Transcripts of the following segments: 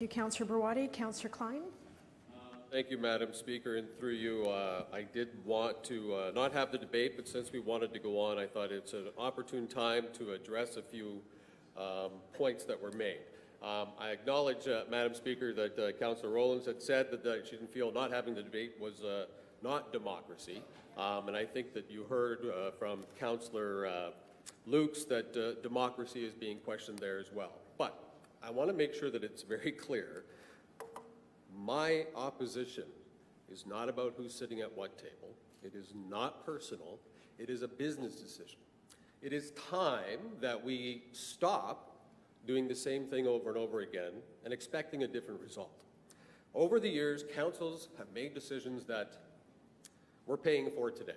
Thank you, Councillor Brawadi. Councillor Klein. Thank you, Madam Speaker, and through you, I did want to not have the debate, but since we wanted to go on, I thought it's an opportune time to address a few points that were made. I acknowledge, Madam Speaker, that Councillor Rowlands had said that she didn't feel not having the debate was not democracy, and I think that you heard from Councillor Lukes that democracy is being questioned there as well. But I want to make sure that it's very clear. My opposition is not about who's sitting at what table. It is not personal. It is a business decision. It is time that we stop doing the same thing over and over again and expecting a different result. Over the years, councils have made decisions that we're paying for today.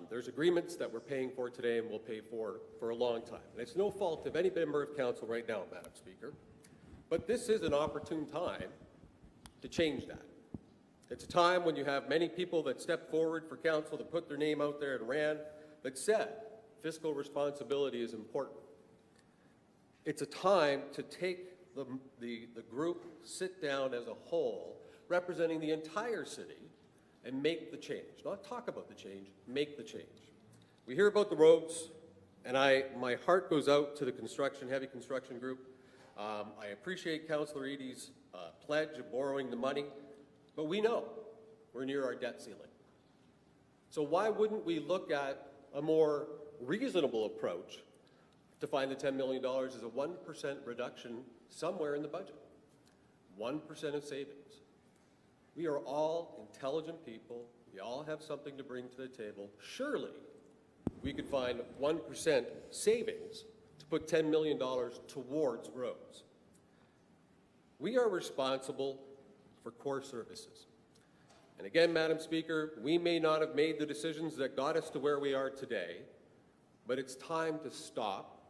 There's agreements that we're paying for today and we'll pay for a long time. And it's no fault of any member of council right now, Madam Speaker, but this is an opportune time to change that. It's a time when you have many people that stepped forward for council, that put their name out there and ran, that said fiscal responsibility is important. It's a time to take the group, sit down as a whole, representing the entire city, and make the change. Not talk about the change, make the change. We hear about the roads, and my heart goes out to the heavy construction group. I appreciate Councillor Eadie's pledge of borrowing the money, but we know we're near our debt ceiling. So why wouldn't we look at a more reasonable approach to find the $10 million as a 1% reduction somewhere in the budget? 1% of savings. We are all intelligent people. We all have something to bring to the table. Surely we could find 1% savings to put $10 million towards roads. We are responsible for core services. And again, Madam Speaker, we may not have made the decisions that got us to where we are today, but it's time to stop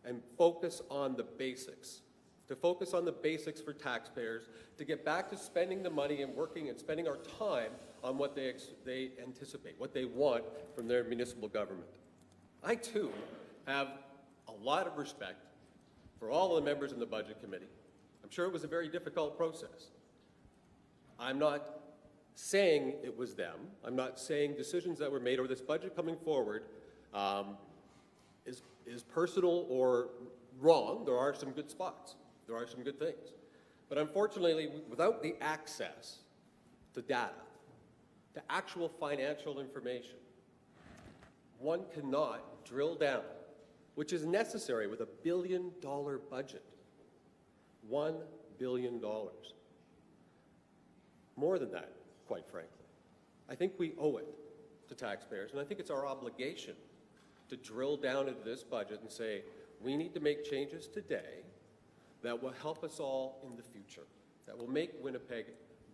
and focus on the basics. To focus on the basics for taxpayers, to get back to spending the money and working and spending our time on what they anticipate, what they want from their municipal government. I, too, have a lot of respect for all of the members in the Budget Committee. I'm sure it was a very difficult process. I'm not saying it was them. I'm not saying decisions that were made or this budget coming forward is personal or wrong. There are some good spots. There are some good things. But unfortunately, without the access to data, to actual financial information, one cannot drill down, which is necessary with a $1 billion budget. $1 billion. More than that, quite frankly. I think we owe it to taxpayers, and I think it's our obligation to drill down into this budget and say, we need to make changes today that will help us all in the future, that will make Winnipeg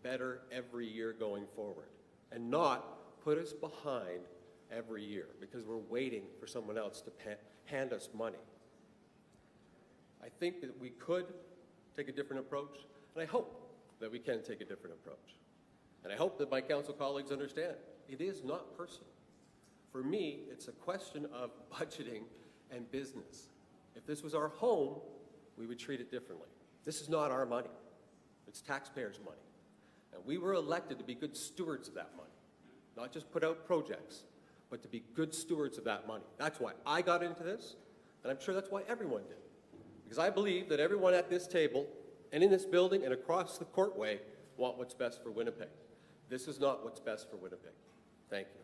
better every year going forward, and not put us behind every year because we're waiting for someone else to hand us money. I think that we could take a different approach, and I hope that we can take a different approach. And I hope that my council colleagues understand it is not personal. For me, it's a question of budgeting and business. If this was our home, we would treat it differently. This is not our money. It's taxpayers' money. And we were elected to be good stewards of that money. Not just put out projects, but to be good stewards of that money. That's why I got into this, and I'm sure that's why everyone did. Because I believe that everyone at this table, and in this building, and across the courtway, want what's best for Winnipeg. This is not what's best for Winnipeg. Thank you.